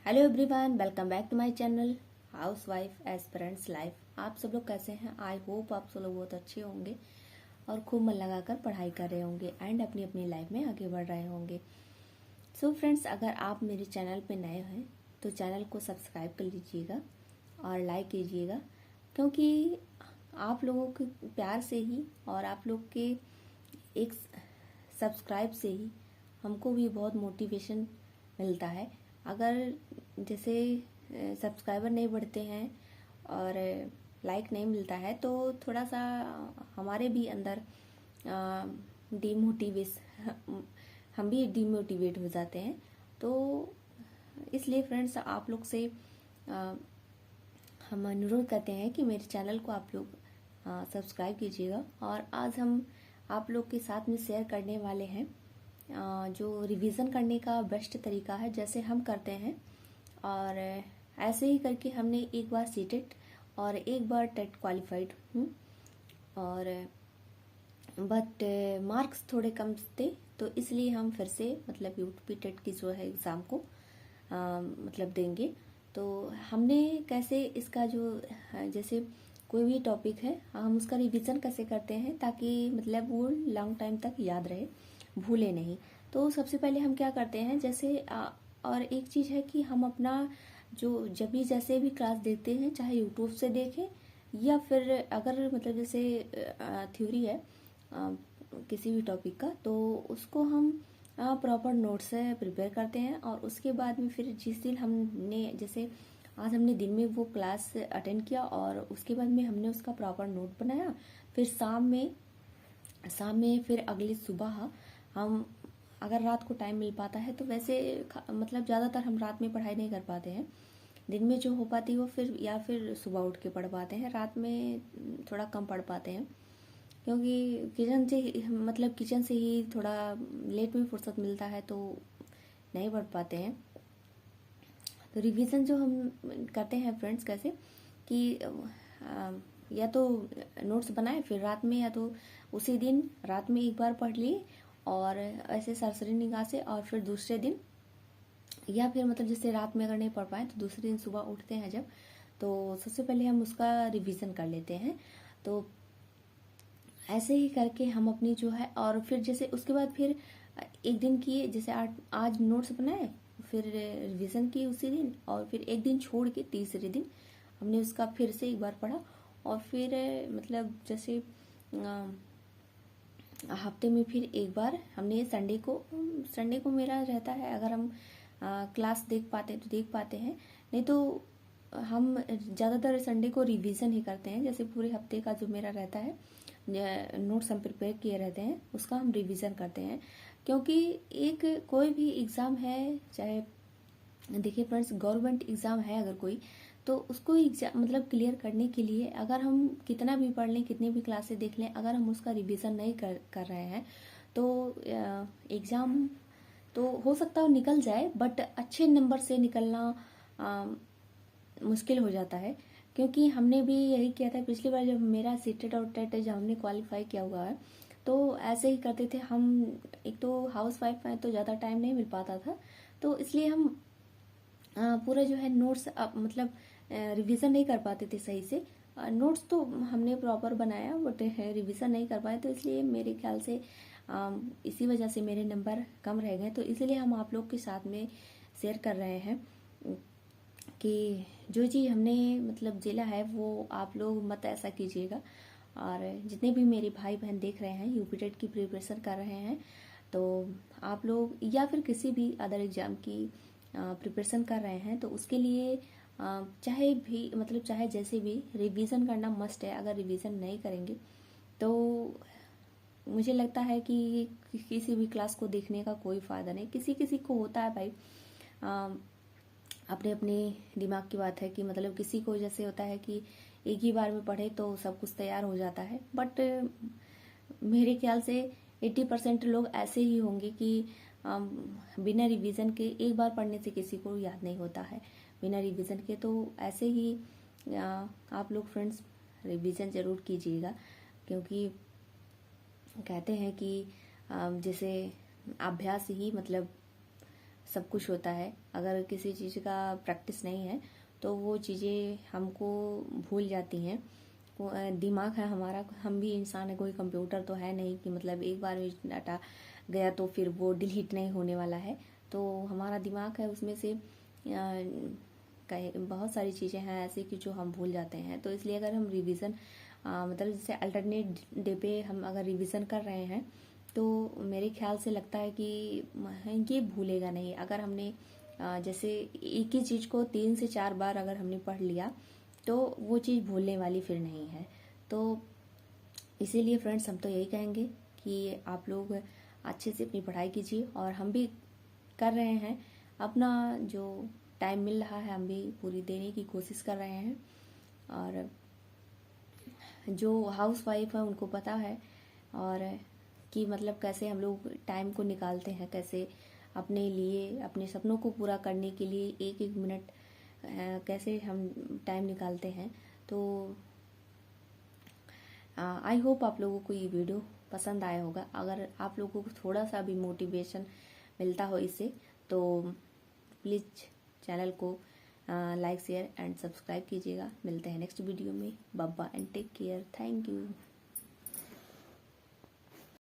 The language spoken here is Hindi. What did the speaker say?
Hello everyone, welcome back to my channel housewife aspirants life. आप सब लोग कैसे हैं? आई होप आप सब लोग बहुत अच्छे होंगे और खूब मन लगाकर पढ़ाई कर रहे होंगे एंड अपनी अपनी लाइफ में आगे बढ़ रहे होंगे। सो फ्रेंड्स, अगर आप मेरे चैनल पे नए हैं तो चैनल को सब्सक्राइब कर लीजिएगा और लाइक कीजिएगा, क्योंकि आप लोगों के प्यार से ही और आप लोग के एक सब्सक्राइब से ही हमको भी बहुत मोटिवेशन मिलता है। अगर जैसे सब्सक्राइबर नहीं बढ़ते हैं और लाइक नहीं मिलता है तो थोड़ा सा हमारे भी अंदर डिमोटिवेश हम भी डिमोटिवेट हो जाते हैं। तो इसलिए फ्रेंड्स, आप लोग से हम अनुरोध करते हैं कि मेरे चैनल को आप लोग सब्सक्राइब कीजिएगा। और आज हम आप लोग के साथ में शेयर करने वाले हैं जो रिवीजन करने का बेस्ट तरीका है, जैसे हम करते हैं। और ऐसे ही करके हमने एक बार सीटेट और एक बार टेट क्वालिफाइड हूँ, और बट मार्क्स थोड़े कम थे, तो इसलिए हम फिर से मतलब यूपी टेट की जो है एग्ज़ाम को मतलब देंगे। तो हमने कैसे इसका जो जैसे कोई भी टॉपिक है हम उसका रिवीजन कैसे करते हैं ताकि मतलब वो लॉन्ग टाइम तक याद रहे, भूले नहीं। तो सबसे पहले हम क्या करते हैं, जैसे और एक चीज़ है कि हम अपना जो जब भी जैसे भी क्लास देखते हैं, चाहे यूट्यूब से देखें या फिर अगर मतलब जैसे थ्योरी है किसी भी टॉपिक का, तो उसको हम प्रॉपर नोट से प्रिपेयर करते हैं। और उसके बाद में फिर जिस दिन हमने जैसे आज हमने दिन में वो क्लास अटेंड किया और उसके बाद में हमने उसका प्रॉपर नोट बनाया, फिर शाम में फिर अगली सुबह हम अगर रात को टाइम मिल पाता है तो वैसे मतलब ज़्यादातर हम रात में पढ़ाई नहीं कर पाते हैं, दिन में जो हो पाती हो फिर या फिर सुबह उठ के पढ़ पाते हैं, रात में थोड़ा कम पढ़ पाते हैं क्योंकि किचन से ही थोड़ा लेट में फुर्सत मिलता है तो नहीं पढ़ पाते हैं। तो रिवीजन जो हम करते हैं फ्रेंड्स कैसे कि या तो नोट्स बनाए फिर रात में, या तो उसी दिन रात में एक बार पढ़ लिए और ऐसे सरसरी निगाह से, और फिर दूसरे दिन या फिर मतलब जैसे रात में अगर नहीं पढ़ पाए तो दूसरे दिन सुबह उठते हैं जब, तो सबसे पहले हम उसका रिवीजन कर लेते हैं। तो ऐसे ही करके हम अपनी जो है, और फिर जैसे उसके बाद फिर एक दिन किए, जैसे आज नोट्स बनाए फिर रिवीजन किए उसी दिन, और फिर एक दिन छोड़ के तीसरे दिन हमने उसका फिर से एक बार पढ़ा। और फिर मतलब जैसे हफ्ते में फिर एक बार हमने संडे को मेरा रहता है, अगर हम क्लास देख पाते हैं तो देख पाते हैं, नहीं तो हम ज़्यादातर संडे को रिवीजन ही करते हैं। जैसे पूरे हफ्ते का जो मेरा रहता है नोट्स हम प्रिपेयर किए रहते हैं उसका हम रिवीजन करते हैं, क्योंकि एक कोई भी एग्ज़ाम है, चाहे देखिए फ्रेंड्स गवर्नमेंट एग्ज़ाम है अगर कोई, तो उसको एग्जाम मतलब क्लियर करने के लिए अगर हम कितना भी पढ़ लें, कितनी भी क्लासेस देख लें, अगर हम उसका रिवीजन नहीं कर रहे हैं तो एग्ज़ाम तो हो सकता है निकल जाए, बट अच्छे नंबर से निकलना मुश्किल हो जाता है। क्योंकि हमने भी यही किया था पिछली बार जब मेरा सीटेट और टेट जब हमने क्वालिफाई किया हुआ है, तो ऐसे ही करते थे हम। एक तो हाउस वाइफ में तो ज़्यादा टाइम नहीं मिल पाता था, तो इसलिए हम पूरा जो है नोट्स मतलब रिवीजन नहीं कर पाते थे सही से। नोट्स तो हमने प्रॉपर बनाया बट रिवीजन नहीं कर पाए, तो इसलिए मेरे ख्याल से इसी वजह से मेरे नंबर कम रह गए। तो इसलिए हम आप लोग के साथ में शेयर कर रहे हैं कि जो चीज़ हमने मतलब झेला है वो आप लोग मत ऐसा कीजिएगा। और जितने भी मेरे भाई बहन देख रहे हैं यूपी टेट की प्रिपरेशन कर रहे हैं, तो आप लोग या फिर किसी भी अदर एग्जाम की प्रिपरेशन कर रहे हैं, तो उसके लिए चाहे जैसे भी रिवीजन करना मस्ट है। अगर रिवीजन नहीं करेंगे तो मुझे लगता है कि किसी भी क्लास को देखने का कोई फ़ायदा नहीं। किसी किसी को होता है भाई, अपने अपने दिमाग की बात है कि मतलब किसी को जैसे होता है कि एक ही बार में पढ़े तो सब कुछ तैयार हो जाता है, बट मेरे ख्याल से 80% लोग ऐसे ही होंगे कि बिना रिवीजन के एक बार पढ़ने से किसी को याद नहीं होता है बिना रिवीजन के। तो ऐसे ही आप लोग फ्रेंड्स रिवीजन ज़रूर कीजिएगा, क्योंकि कहते हैं कि जैसे अभ्यास ही मतलब सब कुछ होता है। अगर किसी चीज़ का प्रैक्टिस नहीं है तो वो चीज़ें हमको भूल जाती हैं। दिमाग है हमारा, हम भी इंसान है, कोई कंप्यूटर तो है नहीं कि मतलब एक बार में डाटा गया तो फिर वो डिलीट नहीं होने वाला है। तो हमारा दिमाग है, उसमें से बहुत सारी चीज़ें हैं ऐसे कि जो हम भूल जाते हैं। तो इसलिए अगर हम रिवीजन मतलब जैसे अल्टरनेट डे पे हम अगर रिवीजन कर रहे हैं तो मेरे ख्याल से लगता है कि ये भूलेगा नहीं। अगर हमने जैसे एक ही चीज़ को 3 से 4 बार अगर हमने पढ़ लिया तो वो चीज़ भूलने वाली फिर नहीं है। तो इसीलिए फ्रेंड्स हम तो यही कहेंगे कि आप लोग अच्छे से अपनी पढ़ाई कीजिए, और हम भी कर रहे हैं अपना जो टाइम मिल रहा है हम भी पूरी देने की कोशिश कर रहे हैं। और जो हाउस वाइफ है उनको पता है और कि मतलब कैसे हम लोग टाइम को निकालते हैं, कैसे अपने लिए अपने सपनों को पूरा करने के लिए एक एक मिनट कैसे हम टाइम निकालते हैं। तो आई होप आप लोगों को ये वीडियो पसंद आया होगा। अगर आप लोगों को थोड़ा सा भी मोटिवेशन मिलता हो इससे तो प्लीज़ चैनल को लाइक शेयर एंड सब्सक्राइब कीजिएगा। मिलते हैं नेक्स्ट वीडियो में। Bye bye and take care. Thank you.